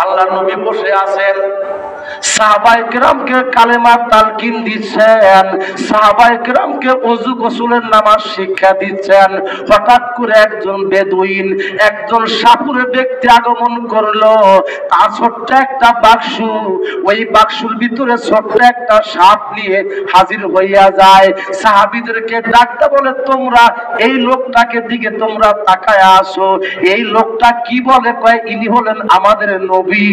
আল্লাহ নবী বসে আছেন, সাহাবায়ে কেরামকে কালেমার তালকিন দিচ্ছেন, সাহাবায়ে কেরামকে ওযু গোসলের নামাজ শিক্ষা দিচ্ছেন। হঠাৎ করে একজন বেদুইন, একজন সাপুরে ব্যক্তি আগমন করলো। তার ছোট্ট একটা বাক্স, ওই বাক্সের ভিতরে ছোট্ট একটা সাপ নিয়ে হাজির হইয়া যায়। সাহাবীদেরকে ডাকতে বলে, তোমরা এই লোকটাকে দিকে তোমরা তাকায় আসো। এই লোকটা কি বলে? কয়, ইনি হলেন আমাদের নবী,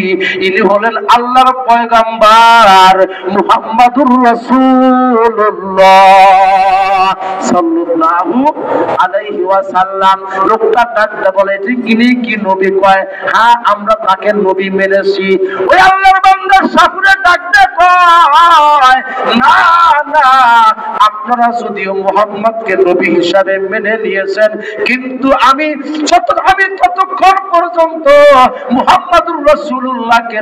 ইনি হলেন আল্লাহর পয়গম্বর মুহাম্মাদুর রাসূলুল্লাহ সাল্লাল্লাহু আলাইহি ওয়াসাল্লাম। লোকটা ডাকতে বলে, ইনি কি নবী? কয়, হ্যাঁ, আমরা তাকে নবী মেনেছি। ওই আল্লাহর বান্দা সাপুরে ডাকতে কয়, না না, আপনারা যদিও মুহাম্মদকে নবী হিসাবে মেনে নিয়েছেন, কিন্তু আমি ততক্ষণ পর্যন্ত মুহাম্মাদুর রাসূলুল্লাহকে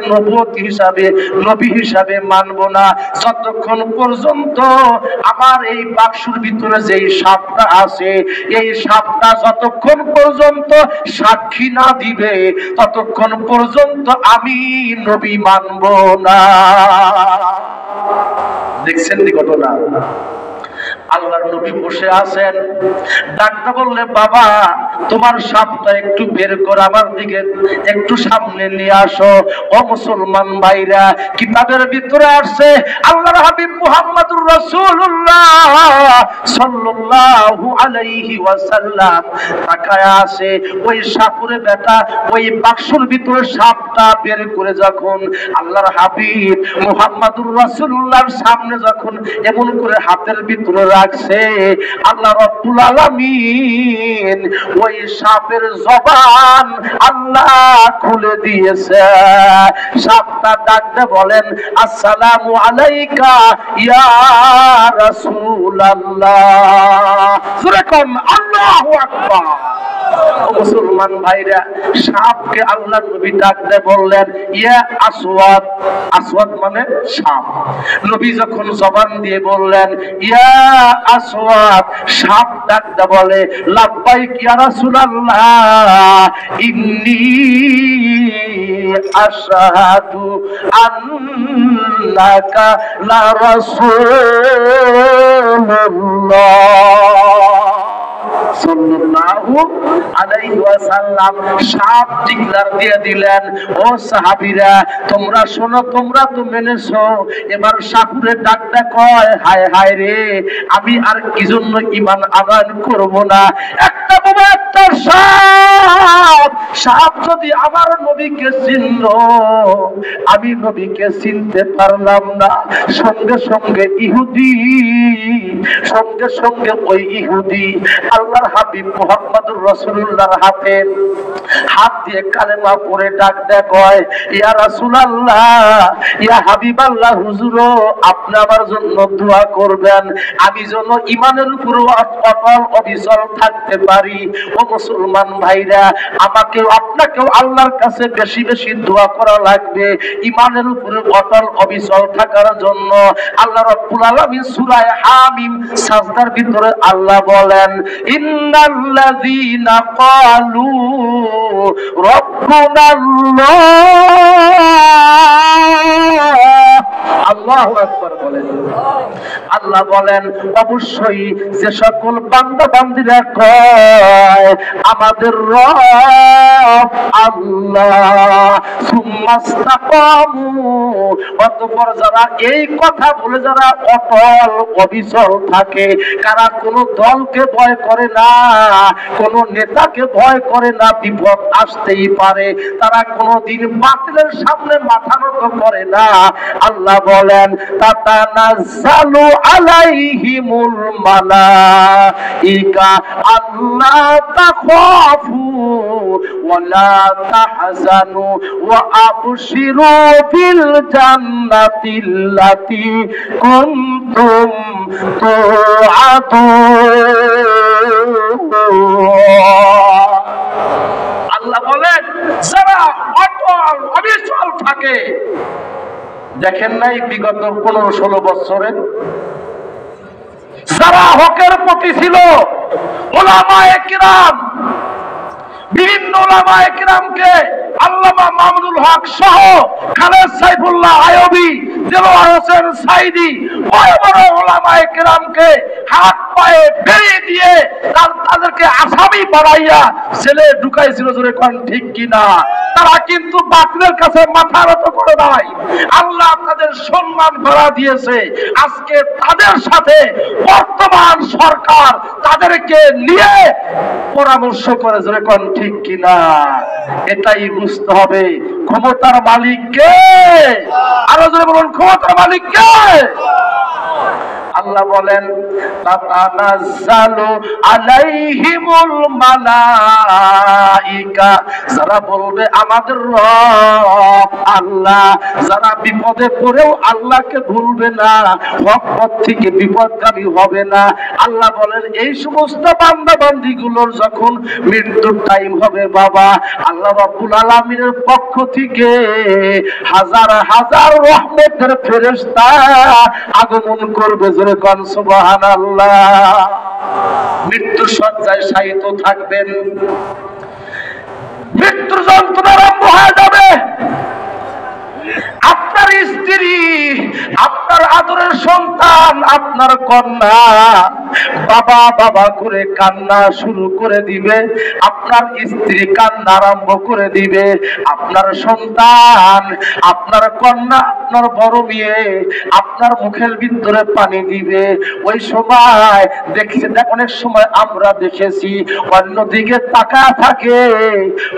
নবী হিসাবে মানব না, যতক্ষণ পর্যন্ত আমার এই বাক্সের ভিতরে যেই সাপটা আছে, এই সাপটা যতক্ষণ পর্যন্ত সাক্ষী না দিবে, ততক্ষণ পর্যন্ত আমি নবী মানব না। দেখছেন নি ঘটনা? আল্লাহর নবী বসে আছেন, ডাকতে বললে, বাবা তোমার সাপটা একটু বের করে আমার দিকে একটু সামনে নিয়ে আসো। ও মুসলমান ভাইরা, কিতাবের ভিতরে আসছে আল্লাহর হাবিব মুহাম্মাদুর রাসূলুল্লাহ সাল্লাল্লাহু আলাইহি ওয়াসাল্লাম তাকায় আছে। ওই সাপুরে বেটা ওই বাক্সের ভিতরে সাপটা বের করে যখন আল্লাহর হাবিব মুহাম্মাদুর রাসূলুল্লাহর সামনে যখন এমন করে হাতের ভিতরে রাখছে, আল্লাহ রাব্বুল আলামিন ওই সাপের জবান আল্লাহ খুলে দিয়েছে। সাপটা ডাকতে বলেন, আসসালামু আলাইকা ইয়া রাসূলুল্লাহ। সূরা কোন, আল্লাহু আকবার। মুসলমান ভাইরা, সাপকে আল্লাহ নবী ডাকতে বললেন, ইয়া আসওয়াদ। আসওয়াদ মানে সাপ। নবী যখন জবান দিয়ে বললেন, ইয়া আসওয়াদ, সাপ ডাকতে বলে, লাব্বাইক ইয়া রাসূলুল্লাহ, ইন্নী আশহাদু আন্নাকা লা রাসূলুল্লাহ সাল্লাল্লাহু আলাইহি ওয়াসাল্লাম। সাপ ডিক্লার দিয়ে দিলেন, ও সাহাবীরা তোমরা শোনো, তোমরা তো মেনেছো। এবার সাপুরে ডাকতে কয়, হায় হায় রে, আমি আর কি জন্য ঈমান আনয়ন করব না? একটা বাবা, একটা সাপ যদি আমার নবীকে চিনল, আমি নবীকে চিনতে পারলাম না। সঙ্গে সঙ্গে ওই ইহুদি আল্লাহর হাবিব মুহাম্মাদুর রাসূলুল্লাহর হাতে হাত দিয়ে কালেমা পড়ে ডাক দেয়, কয়, ইয়া রাসূলুল্লাহ, ইয়া হাবিবাল্লাহ, হুজুর আপনি আমার জন্য দোয়া করবেন, আমি যেন ঈমানের উপর অটল অবিচল থাকতে পারি। ও মুসলমান ভাইরা, আমাকেও আপনাকেও আল্লাহর কাছে বেশি বেশি দোয়া করা লাগবে ঈমানের উপর অটল অবিচল থাকার জন্য। আল্লাহ রাব্বুল আলামিন সূরা হামিম সাজদার ভিতরে আল্লাহ বলেন, ইন্নাল্লাযীনা ক্বালু রাব্বুনাল্লাহ, আল্লাহু আকবার বলেন। আল্লাহ বলেন, অবশ্যই যে সকল বান্দা বান্দীরা কয় আমাদের রব আল্লাহ, সুম্মাস্তাকামু, অতঃপর যারা এই কথা বলে যারা অটল অবিচল থাকে, কারা কোন দলকে ভয় করে না, কোন নেতাকে ভয় করে না, বিপদ আসতেই পারে, তারা কোনদিন বাতিলের সামনে মাথা নত করে না। আল্লাহ বলেন, তাতানাজ্জালু আলাইহিমুল মালাইকা আল্লা তাখাফু ওয়া লা তাহজানু ওয়া আবশিরু বিল জান্নাতিল্লাতী কুনতুম তুআদুন। আল্লাহ বলেন, যারা অটল অবিচল থাকে, দেখেন নাই বিগত 15-16 বছরে যারা হকের প্রতি ছিল, ওলামায়ে কিরাম, বিভিন্ন ওলামায়ে কিরামকে আল্লাহ আল্লামা মামুনুল হক সহ খালেদ সাইফুল্লাহ আইয়ুবী, দেলোয়ার হোসেন সাইদি, বড় বড় উলামায়ে কেরামকে হাত পায়ে বেরিয়ে দিয়ে তাদেরকে আসামি বানাইয়া ছেলে ঢুকাইছিল। জোরে কোন ঠিক কিনা? তারা কিন্তু বাতিলের কাছে মাথা নত করে নাই। আল্লাহ তাদের সম্মান বাড়া দিয়েছে। আজকে তাদের সাথে বর্তমান সরকার তাদেরকে নিয়ে পরামর্শ করে। জোরে কোন ঠিক কিনা? এটাই বুঝতে হবে ক্ষমতার মালিক কে। আরো জোরে বলুন, ক্ষমতার মালিক কে? আল্লাহ বলেন তাতানাজ্জালু আলাইহিমুল মালাইকা, যারা বলবে আমাদের রব আল্লাহ, যারা বিপদে পড়েও আল্লাহকে ভুলবে না, হক পথ থেকে বিপদগামী হবে না, আল্লাহ বলেন এই সমস্ত বান্দা বান্দীগুলোর যখন মৃত্যুর টাইম হবে বাবা, আল্লাহ রাব্বুল আলামিনের পক্ষ থেকে হাজার হাজার রহমতের ফেরেশতা আগমন করবে। জোরে কোন সুবহানাল্লাহ। মৃত্যু শয্যায় শায়িত থাকবেন, মৃত্যুর যন্ত্রণা আরম্ভ হয়ে যাবে। আপনার স্ত্রী, আপনার আদরের সন্তান, আপনার কন্যা বাবা বাবা করে কান্না শুরু করে দিবে। আপনার স্ত্রী কান্না আরম্ভ করে দিবে। আপনার সন্তান, আপনার কন্যা, আপনার বড় মেয়ে আপনার মুখের ভিতরে পানি দিবে। ওই সময় অনেক সময় আমরা দেখেছি অন্যদিকে তাকায় থাকে,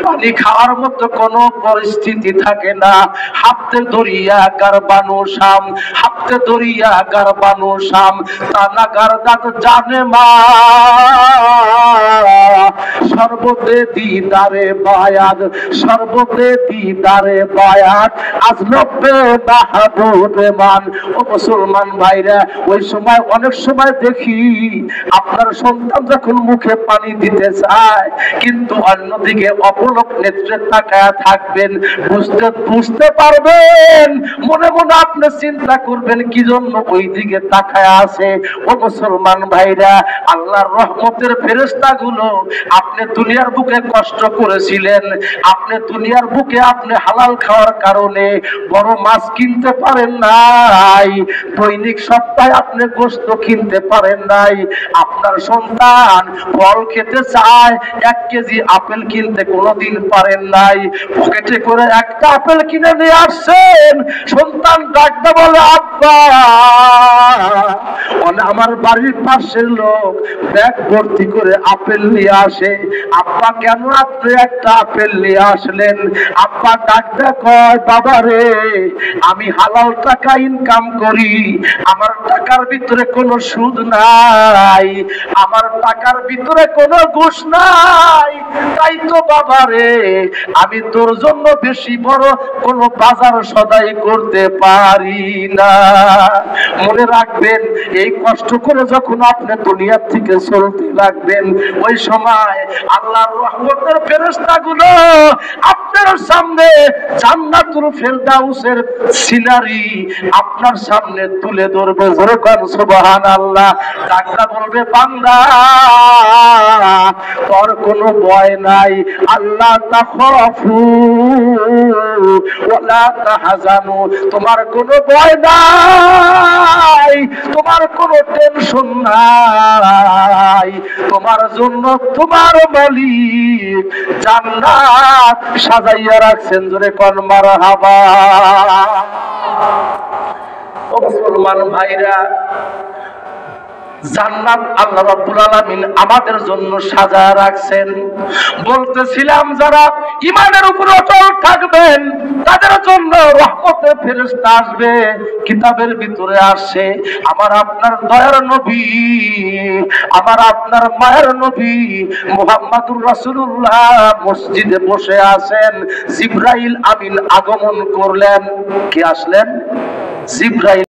পানি খাওয়ার মতো কোনো পরিস্থিতি থাকে না। হাফতে দরিয়া গার বানু শাম, হাফতে দরিয়া গার বানু শাম, তানা গার দাত জানে মা, সর্বতে দিদারে বায়াত, সর্বতে দিদারে বায়াত, আজ নব্বে মাহবুবে মান। ও মুসলমান ভাইরা, ওই সময় অনেক সময় দেখি আপনার সন্তান যখন মুখে পানি দিতে চায়, কিন্তু অন্যদিকে অপলক নেত্রে তাকায়া থাকবেন। বুঝতে পারবেন, মনে মনে আপনি চিন্তা করবেন কি জন্য ওই দিকে তাকায় আছে। ও মুসলমান ভাইরা, আল্লাহর রহমতের ফেরেশতাগুলো আপনি দুনিয়ার বুকে কষ্ট করেছিলেন, আপনি দুনিয়ার বুকে আপনি হালাল খাওয়ার কারণে বড় মাছ কিনতে পারেন নাই, দৈনিক সপ্তাহে আপনি গোশত কিনতে পারেন নাই, আপনার সন্তান ফল খেতে চায় 1 কেজি আপেল কিনতে কোনোদিন পারেন নাই, পকেটে করে একটা আপেল কিনে নিয়ে আসছেন, সন্তান ডাকতে বলে আব্বা, আমার বাড়ির পাশের লোক ব্যাগ ভর্তি করে আপেল নিয়ে আসে, আব্বা কেন আপনি একটা আপেল নিয়ে আসলেন? আব্বা ডাকতে কয় বাবা রে, আমি হালাল টাকা ইনকাম করি, আমার টাকার ভিতরে কোনো সুদ নাই, আমার টাকার ভিতরে কোনো ঘুষ নাই, তাই তো বাবা রে আমি তোর জন্য বেশি বড় কোনো বাজার সদাই করতে পারি না। মনে রাখবেন, এই কষ্ট করে যখন আপনি দুনিয়া থেকে চলতে লাগবেন, ওই সময় আল্লাহর রহমতের ফেরেশতাগুলো আপনার সামনে জান্নাতুল ফেরদাউসের সিনারি আপনার সামনে তুলে ধরবে। জোরে কোন সুবহানাল্লাহ। ডাকটা বলবে বান্দা তোর কোনো ভয় নাই, আল্লাহ তাখাফু ওয়ালা তাহজানু, তোমার কোনো ভয় নাই, তোমার কোনো টেনশন নাই, তোমার জন্য তোমার মালিক জান্নাত সাজাইয়া রাখছেন। জোরে কোন মারহাবা। ও মুসলমান ভাইরা, জান্নাত আল্লাহ রাব্বুল আলামিন আমাদের জন্য সাজায় রাখছেন। বলতেছিলাম যারা ঈমানের উপর অটল থাকবেন তাদের জন্য রহমতের ফেরেশতা আসবে। কিতাবের ভিতরে আসে আমার আপনার দয়ার নবী, আমার আপনার মায়ের নবী মুহাম্মদুর রাসূলুল্লাহ মসজিদে বসে আছেন, জিবরাইল আমিন আগমন করলেন। কে আসলেন? জিবরাইল।